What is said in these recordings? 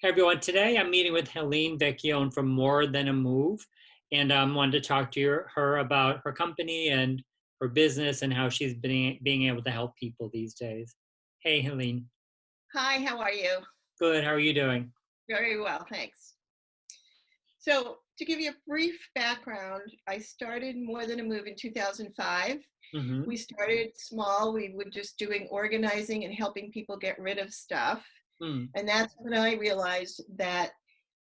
Hey everyone, today I'm meeting with Helene Vecchione from More Than a Move, and I wanted to talk to her about her company and her business and how she's been being able to help people these days. Hey Helene, Hi, how are you? good. How are you doing? Very well, thanks. So, to give you a brief background, I started More Than a Move in 2005. Mm-hmm. We started small. We were just doing organizing and helping people get rid of stuff. Mm, And that's when I realized that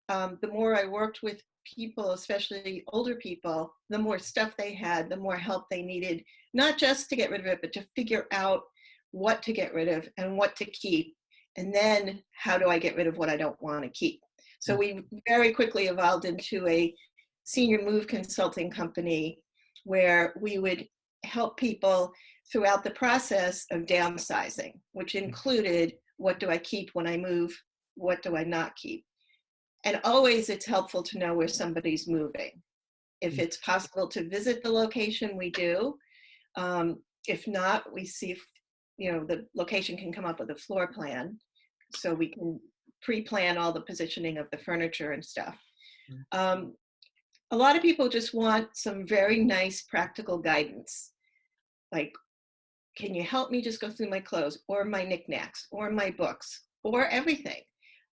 the more I worked with people, especially older people, the more stuff they had, the more help they needed, not just to get rid of it, but to figure out what to get rid of and what to keep. And then how do I get rid of what I don't want to keep? So mm, we very quickly evolved into a senior move consulting company where we would help people throughout the process of downsizing, which included what do I keep when I move, what do I not keep. And always it's helpful to know where somebody's moving. If mm. it's possible to visit the location, we do. If not, we see if the location can come up with a floor plan so we can pre-plan all the positioning of the furniture and stuff. Mm. Um, a lot of people just want some very nice practical guidance, like, can you help me just go through my clothes or my knickknacks or my books or everything?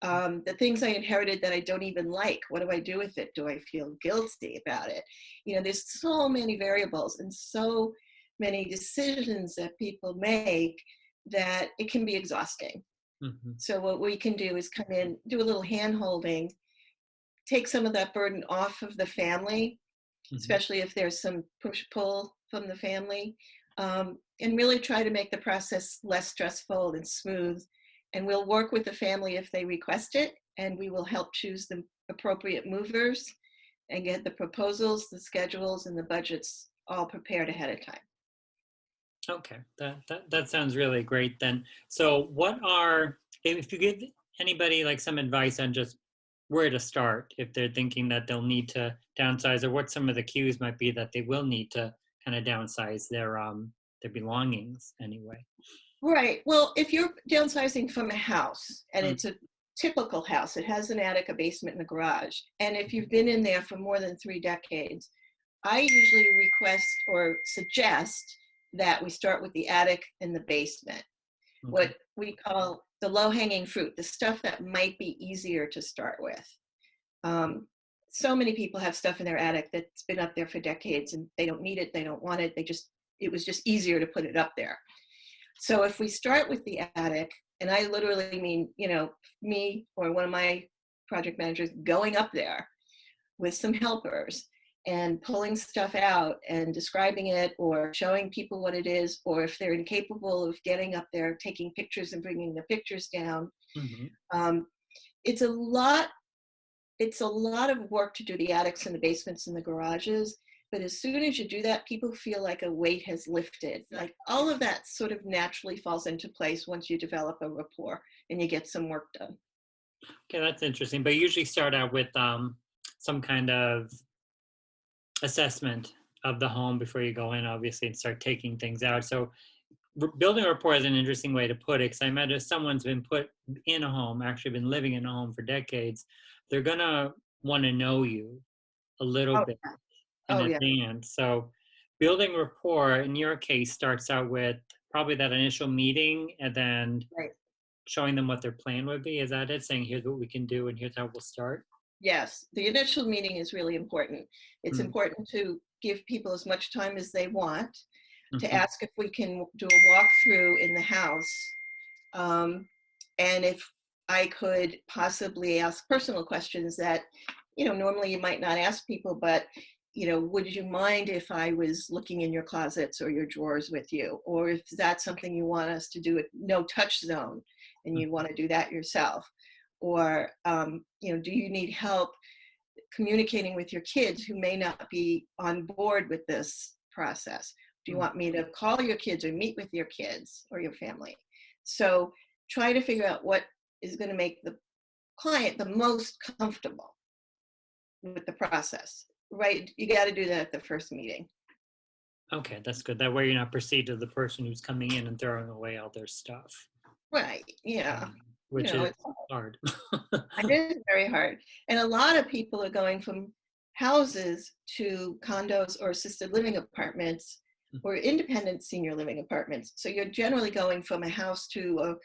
The things I inherited that I don't even like, what do I do with it? Do I feel guilty about it? There's so many variables and so many decisions that people make that it can be exhausting. Mm-hmm. So what we can do is come in, do a little hand holding, take some of that burden off of the family, Mm-hmm. especially if there's some push pull from the family, and really try to make the process less stressful and smooth. And we'll work with the family if they request it, and we will help choose the appropriate movers and get the proposals, the schedules, and the budgets all prepared ahead of time. Okay, that sounds really great then. So if you give anybody like some advice on just where to start if they're thinking that they'll need to downsize, or what some of the cues might be that they will need to kind of downsize their belongings anyway. Right. Well, if you're downsizing from a house and Mm, it's a typical house, it has an attic, a basement, and a garage. And if mhm. you've been in there for more than 3 decades, I usually request or suggest that we start with the attic and the basement, Okay. what we call the low hanging fruit, the stuff that might be easier to start with. Um, so many people have stuff in their attic that's been up there for decades and they don't need it, they don't want it, it was just easier to put it up there. So if we start with the attic, and I literally mean, me or one of my project managers going up there with some helpers and pulling stuff out and describing it or showing people what it is, or if they're incapable of getting up there, taking pictures and bringing the pictures down. Hmm. Um, it's a lot it's a lot of work to do the attics and the basements and the garages. But as soon as you do that, people feel like a weight has lifted. Like all of that sort of naturally falls into place once you develop a rapport and you get some work done. Okay, that's interesting. But you usually start out with some kind of assessment of the home before you go in, obviously, and start taking things out. So building a rapport is an interesting way to put it, because I imagine if someone's been put in a home, actually been living in a home for decades, they're gonna want to know you a little Oh, bit yeah. in Oh, yeah. advance. So building rapport in your case starts out with probably that initial meeting, and then Right. showing them what their plan would be. Is that it? Saying here's what we can do and here's how we'll start. Yes, the initial meeting is really important. It's Mm, important to give people as much time as they want, to mhm, ask if we can do a walkthrough in the house. Um, and if I could possibly ask personal questions that, normally you might not ask people, but, would you mind if I was looking in your closets or your drawers with you? Or if that's something you want us to do at no touch zone and mm, you want to do that yourself? Or, do you need help communicating with your kids who may not be on board with this process? Do you mm. want me to call your kids or meet with your kids or your family? So try to figure out what is going to make the client the most comfortable with the process. Right? You got to do that at the first meeting. Okay, that's good. That way you're not perceived as the person who's coming in and throwing away all their stuff. Right. Yeah. Mm. You which know, is it's hard. it is very hard. And a lot of people are going from houses to condos or assisted living apartments or independent senior living apartments. So you're generally going from a house to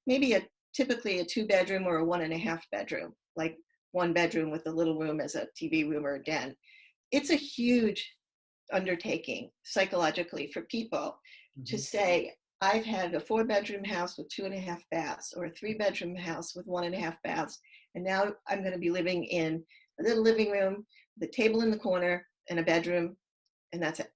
maybe typically a 2-bedroom or a 1.5-bedroom, like 1 bedroom with a little room as a TV room or a den. It's a huge undertaking psychologically for people to say, I've had a 4-bedroom house with 2.5 baths or a 3-bedroom house with 1.5 baths. And now I'm going to be living in a little living room, the table in the corner, and a bedroom, and that's it.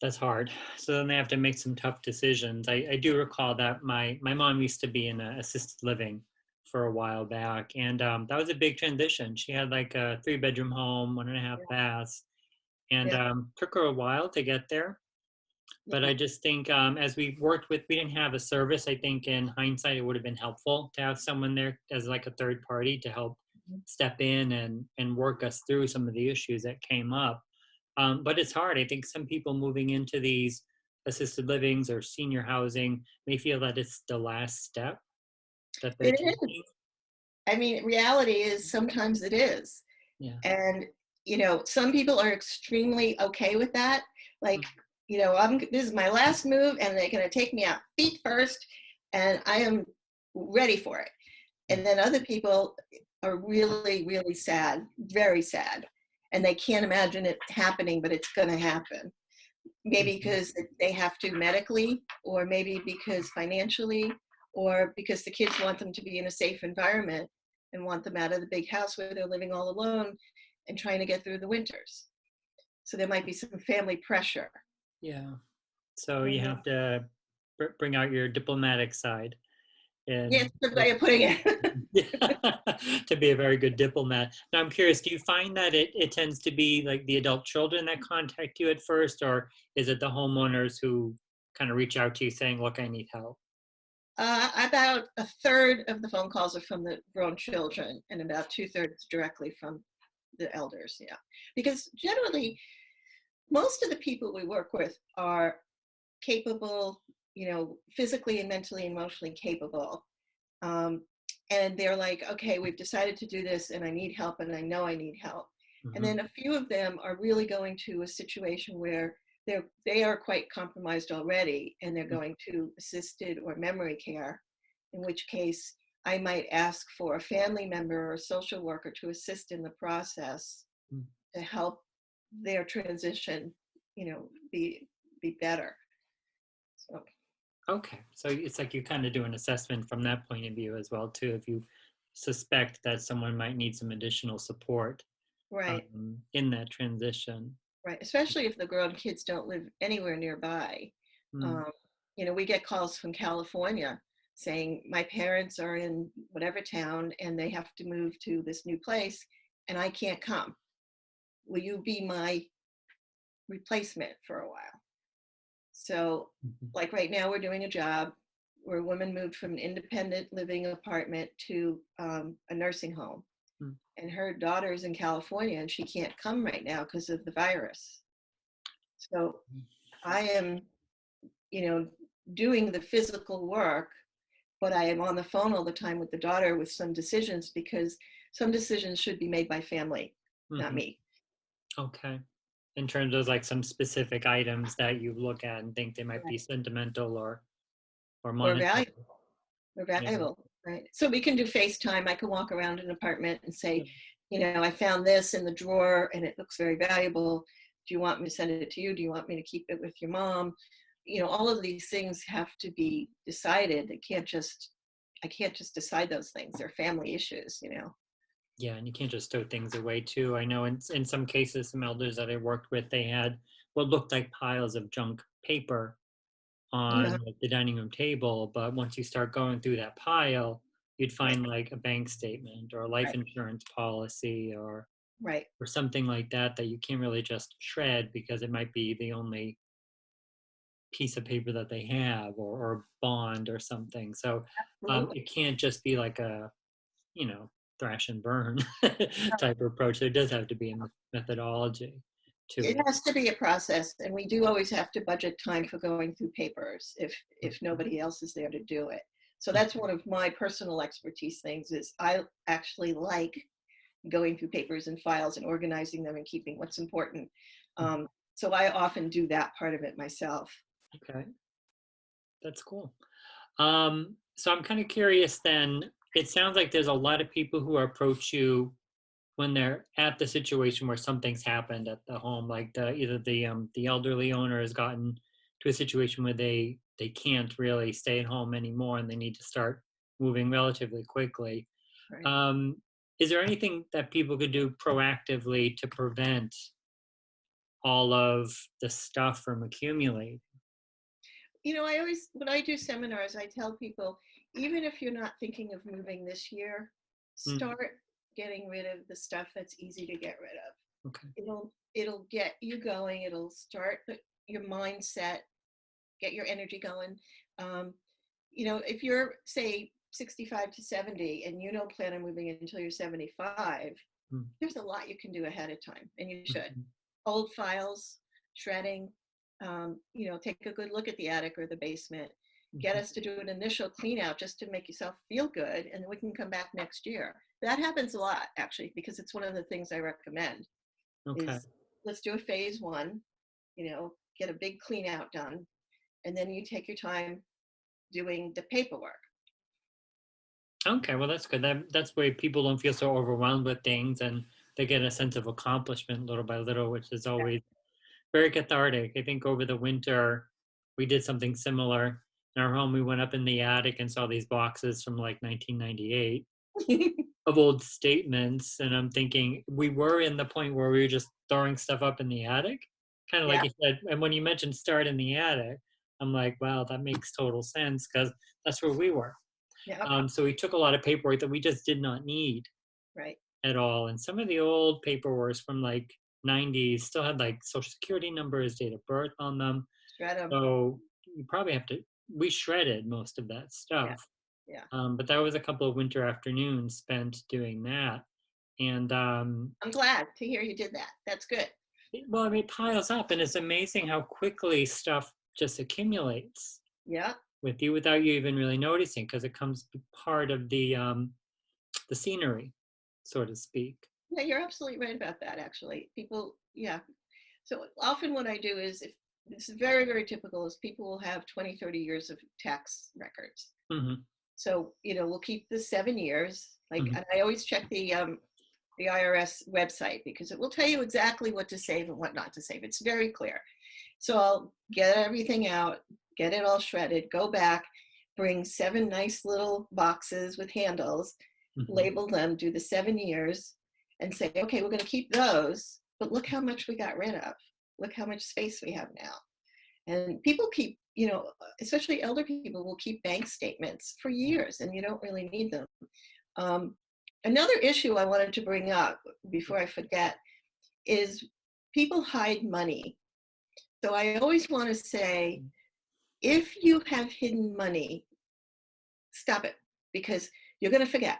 That's hard. So then they have to make some tough decisions. I do recall that my mom used to be in a assisted living for a while back, and that was a big transition. She had like a 3-bedroom home, 1.5 baths, and Yeah, took her a while to get there. But yeah, I just think as we worked with, we didn't have a service. I think in hindsight, it would have been helpful to have someone there as like a third party to help step in and work us through some of the issues that came up. But it's hard. I think some people moving into these assisted livings or senior housing may feel that it's the last step that they're it is. taking. I mean, reality is sometimes it is. Yeah. And, some people are extremely okay with that. Like, this is my last move and they're going to take me out feet first and I am ready for it. And then other people are really, really sad, very sad. And they can't imagine it happening, but it's going to happen. Maybe Mhm. because they have to medically, or maybe because financially, or because the kids want them to be in a safe environment and want them out of the big house where they're living all alone and trying to get through the winters. So there might be some family pressure. Yeah. So you Mhm. have to bring out your diplomatic side Yeah, and it's a good way of putting it. yeah, to be a very good diplomat. Now, I'm curious, do you find that it tends to be like the adult children that contact you at first, or is it the homeowners who kind of reach out to you saying, look, I need help? About a third of the phone calls are from the grown children, and about 2/3 directly from the elders. Yeah, because generally, most of the people we work with are capable, physically and mentally, emotionally capable. Um, and they're like, okay, we've decided to do this and I need help and I know I need help. And Hmm. then a few of them are really going to a situation where they are quite compromised already and they're going to assisted or memory care, in which case I might ask for a family member or a social worker to assist in the process to help their transition, be better. So, Okay, so it's like you kind of do an assessment from that point of view as well, too, if you suspect that someone might need some additional support right. in that transition. Right, especially if the grown kids don't live anywhere nearby. Mm. Um, we get calls from California saying my parents are in whatever town and they have to move to this new place and I can't come. Will you be my replacement for a while? So, Mhm. like right now, we're doing a job where a woman moved from an independent living apartment to a nursing home. Mm. And her daughter's in California and she can't come right now because of the virus. So I am doing the physical work, but I am on the phone all the time with the daughter with some decisions because some decisions should be made by family, not Mhm. me. Okay. In terms of like some specific items that you look at and think they might be Right. sentimental or Or monetary. valuable, or Yeah. valuable, right? So we can do FaceTime. I can walk around an apartment and say, Yeah. I found this in the drawer and it looks very valuable. Do you want me to send it to you? Do you want me to keep it with your mom? All of these things have to be decided. I can't just decide those things. They're family issues. Yeah, and you can't just throw things away too. I know in some cases, some elders that I worked with, they had what looked like piles of junk paper Yeah, on like, the dining room table, but once you start going through that pile, you'd right, find like a bank statement or a life right, insurance policy right. or something like that that you can't really just shred because it might be the only piece of paper that they have or bond or something. So Absolutely. it can't just be like a, you know, thrash and burn type of approach. There does have to be a methodology to It it. has to be a process, and we do always have to budget time for going through papers if nobody else is there to do it. So that's one of my personal expertise things is I actually like going through papers and files and organizing them and keeping what's important. So I often do that part of it myself. Okay, that's cool. So I'm kind of curious then. It sounds like there's a lot of people who approach you when they're at the situation where something's happened at the home, like either the elderly owner has gotten to a situation where they can't really stay at home anymore and they need to start moving relatively quickly. Right. Um, is there anything that people could do proactively to prevent all of the stuff from accumulating? I always, when I do seminars, I tell people, even if you're not thinking of moving this year, Mm, start getting rid of the stuff that's easy to get rid of. okay. It'll get you going. It'll start your mindset, get your energy going. Um, if you're say 65 to 70 and you don't plan on moving until you're 75, Mm, there's a lot you can do ahead of time, and you should. mhm, Old files, shredding, take a good look at the attic or the basement. Get mhm. us to do an initial clean out just to make yourself feel good, and then we can come back next year. That happens a lot, actually, because it's one of the things I recommend Okay. is let's do a phase one, get a big clean out done, and then you take your time doing the paperwork. Okay, well that's good. That's where people don't feel so overwhelmed with things and they get a sense of accomplishment little by little, which is always very cathartic. I think over the winter we did something similar in our home. We went up in the attic and saw these boxes from like 1998 of old statements, and I'm thinking we were in the point where we were just throwing stuff up in the attic, kind of like Yeah, you said. And when you mentioned start in the attic, I'm like, wow, that makes total sense because that's where we were. yeah, So we took a lot of paperwork that we just did not need right. at all. And some of the old paperwork from like 90s still had like social security numbers, date of birth on them. Shred them. So you probably have to, we shredded most of that Yeah, stuff. yeah. But that was a couple of winter afternoons spent doing that. And I'm glad to hear you did that. That's good. well, I mean, it piles up and it's amazing how quickly stuff just accumulates Yeah. with you without you even really noticing because it comes part of the scenery, so to speak. Yeah, you're absolutely right about that, actually. People, yeah. So often what I do is if it's very, very typical is people will have 20, 30 years of tax records. Hmm. So, we'll keep the 7 years. Like, Hmm. and I always check the IRS website because it will tell you exactly what to save and what not to save. It's very clear. So I'll get everything out, get it all shredded, go back, bring 7 nice little boxes with handles, Hmm. label them, do the 7 years, and say, okay, we're going to keep those, but look how much we got rid of. Look how much space we have now. And people keep, especially elder people will keep bank statements for years and you don't really need them. Um, Another issue I wanted to bring up before I forget is people hide money. So I always want to say, if you have hidden money, stop it because you're going to forget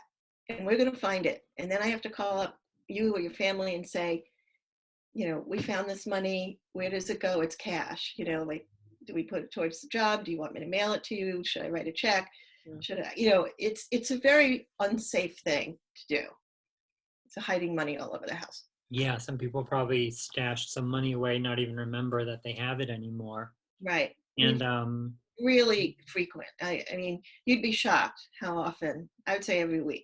and we're going to find it. And then I have to call up you or your family and say, we found this money. Where does it go? It's cash. Like, do we put it towards the job? Do you want me to mail it to you? Should I write a check? Yeah. Should I, it's a very unsafe thing to do. It's hiding money all over the house. Yeah, some people probably stash some money away, not even remember that they have it anymore. Right. And Really frequent. I mean, you'd be shocked how often. I would say every week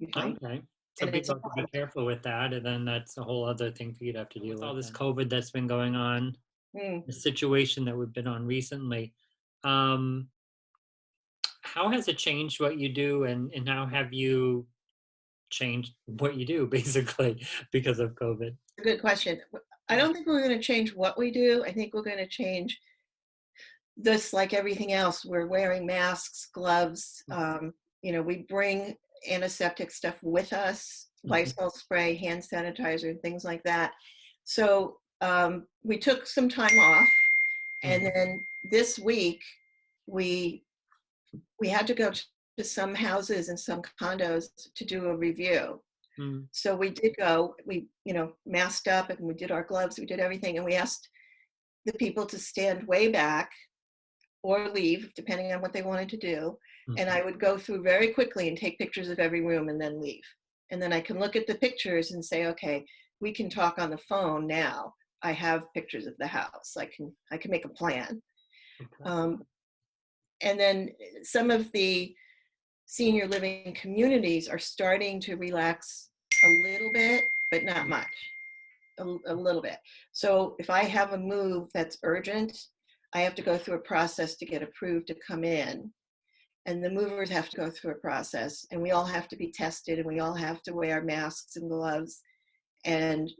you find, okay, so and it's people a have to be problem. careful with that, and then that's a whole other thing for you to have to deal with. All this Then. COVID that's been going on, Mm. the situation that we've been on recently. Um, how has it changed what you do, and how have you changed what you do basically because of COVID? A good question. I don't think we're going to change what we do. I think we're going to change this, like everything else. We're wearing masks, gloves. We bring antiseptic stuff with us, Mhm. Lysol spray, hand sanitizer, things like that. So we took some time off, and Mhm. then this week we we had to go to some houses and some condos to do a review. Mhm. So we did go, we, masked up and we did our gloves, we did everything. And we asked the people to stand way back or leave, depending on what they wanted to do. And I would go through very quickly and take pictures of every room and then leave. And then I can look at the pictures and say, okay, we can talk on the phone now. I have pictures of the house. I can make a plan. Okay. And then some of the senior living communities are starting to relax a little bit, but not much, a little bit. So if I have a move that's urgent, I have to go through a process to get approved to come in. And the movers have to go through a process, and we all have to be tested, and we all have to wear masks and gloves. And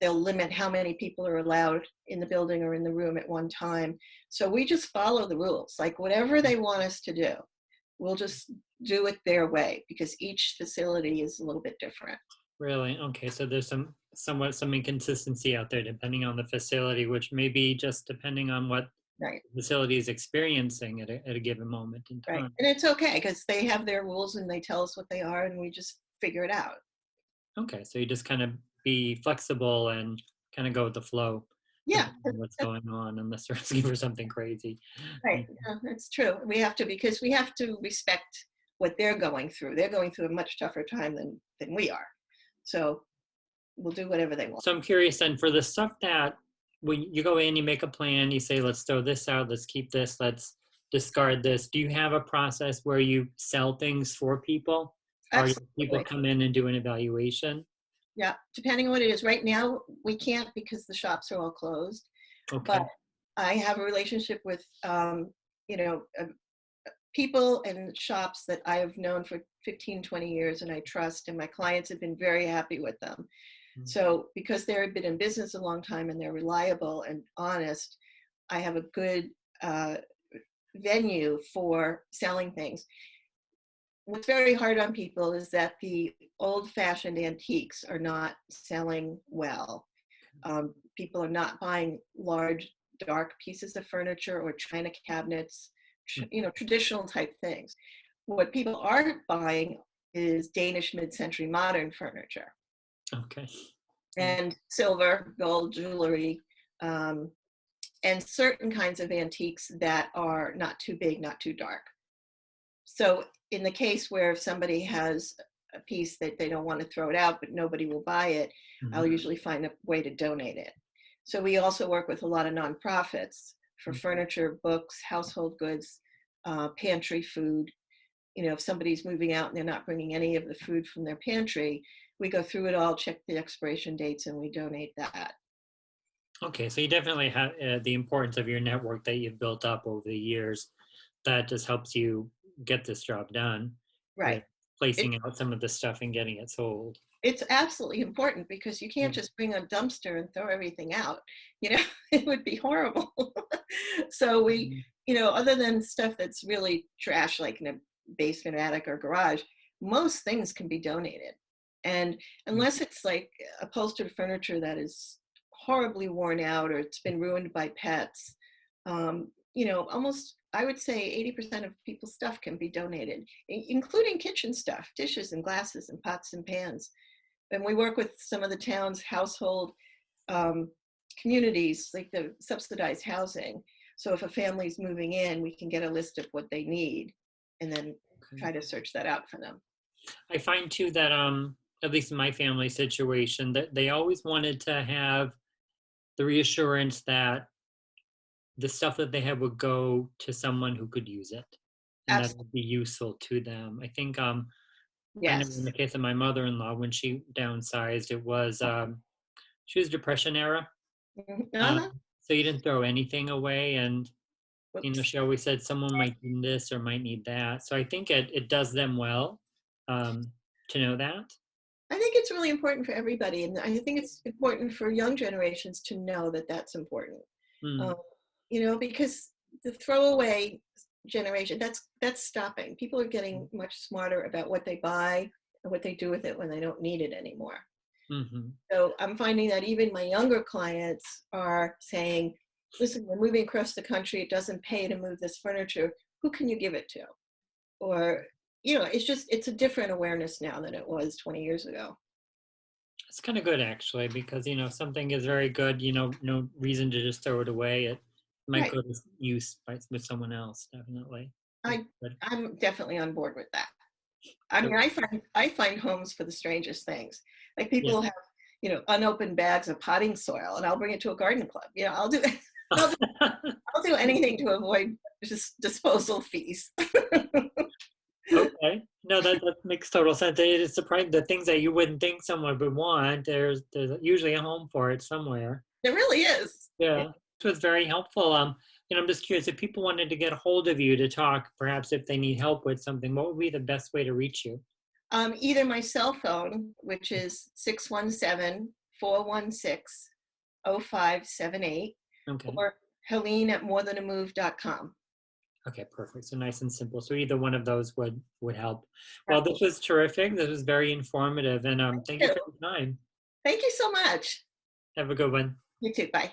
they'll limit how many people are allowed in the building or in the room at one time. So we just follow the rules. Like whatever they want us to do, we'll just do it their way, because each facility is a little bit different. Really? Okay. So there's somewhat some inconsistency out there depending on the facility, which may be just depending on what Right. the facility is experiencing at a given moment in Right. time. And it's okay, because they have their rules and they tell us what they are, and we just figure it out. Okay. So you just kind of be flexible and kind of go with the flow, Yeah, depending on what's going on, unless they're asking for something crazy. right. Yeah, that's true. We have to, because we have to respect what they're going through. They're going through a much tougher time than we are. So we'll do whatever they want. So I'm curious then, for the stuff that when you go in, you make a plan, you say, let's throw this out, let's keep this, let's discard this. Do you have a process where you sell things for people? Or people Absolutely. come in and do an evaluation? Yeah, depending on what it is. Right now, we can't because the shops are all closed. Okay. But I have a relationship with, you know, people and shops that I have known for 15, 20 years, and I trust, and my clients have been very happy with them. Mm. So because they've been in business a long time and they're reliable and honest, I have a good venue for selling things. What's very hard on people is that the old-fashioned antiques are not selling well. People are not buying large, dark pieces of furniture or china cabinets, traditional type things. What people are buying is Danish mid-century modern furniture Okay. and silver, gold jewelry, and certain kinds of antiques that are not too big, not too dark. So in the case where if somebody has a piece that they don't want to throw it out, but nobody will buy it, I'll usually find a way to donate it. So we also work with a lot of nonprofits for furniture, books, household goods, pantry food. If somebody's moving out and they're not bringing any of the food from their pantry, we go through it all, check the expiration dates, and we donate that. Okay, so you definitely have the importance of your network that you've built up over the years. That just helps you get this job done with Right. placing out some of the stuff and getting it sold. It's absolutely important, because you can't just bring a dumpster and throw everything out. It would be horrible. So we, other than stuff that's really trash, like in a basement, attic, or garage, most things can be donated. And unless it's like upholstered furniture that is horribly worn out or it's been ruined by pets, almost, I would say 80% of people's stuff can be donated, including kitchen stuff, dishes and glasses and pots and pans. And we work with some of the town's household communities, like the subsidized housing. So if a family's moving in, we can get a list of what they need and then try to search that out for them. I find too that at least in my family situation, that they always wanted to have the reassurance that the stuff that they had would go to someone who could use it and that it Absolutely. would be useful to them. I think I know in Yes. the case of my mother-in-law, when she downsized, it was she was Depression era. Um, Uh-huh. so you didn't throw anything away, and Whoops. she always said someone might need this or might need that. So I think it does them well um, to know that. I think it's really important for everybody. And I think it's important for young generations to know that that's important. Mm, Um, because the throwaway generation, that's stopping. People are getting much smarter about what they buy and what they do with it when they don't need it anymore. hmm So I'm finding that even my younger clients are saying, listen, we're moving across the country. It doesn't pay to move this furniture. Who can you give it to? Or, it's a different awareness now than it was 20 years ago. It's kind of good actually, because if something is very good, no reason to just throw it away. It might Right. go to use with someone else, definitely. I Good. I'm definitely on board with that. I So, mean, I find homes for the strangest things. Like yeah. people have, unopened bags of potting soil, and I'll bring it to a garden club. I'll do I'll do, I'll do anything to avoid just disposal fees. Okay. No, that makes total sense. It is surprising the things that you wouldn't think someone would want. There's usually a home for it somewhere. There really is. Yeah. Yeah, this was very helpful. I'm just curious if people wanted to get a hold of you to talk, perhaps if they need help with something, what would be the best way to reach you? Either my cell phone, which is 617-416-0578, Okay. or Helene@morethanamove.com. Okay, perfect. So nice and simple. So either one of those would help. Well, this was terrific. This was very informative, and thank you for your time. Thank you so much. Have a good one. You too. Bye.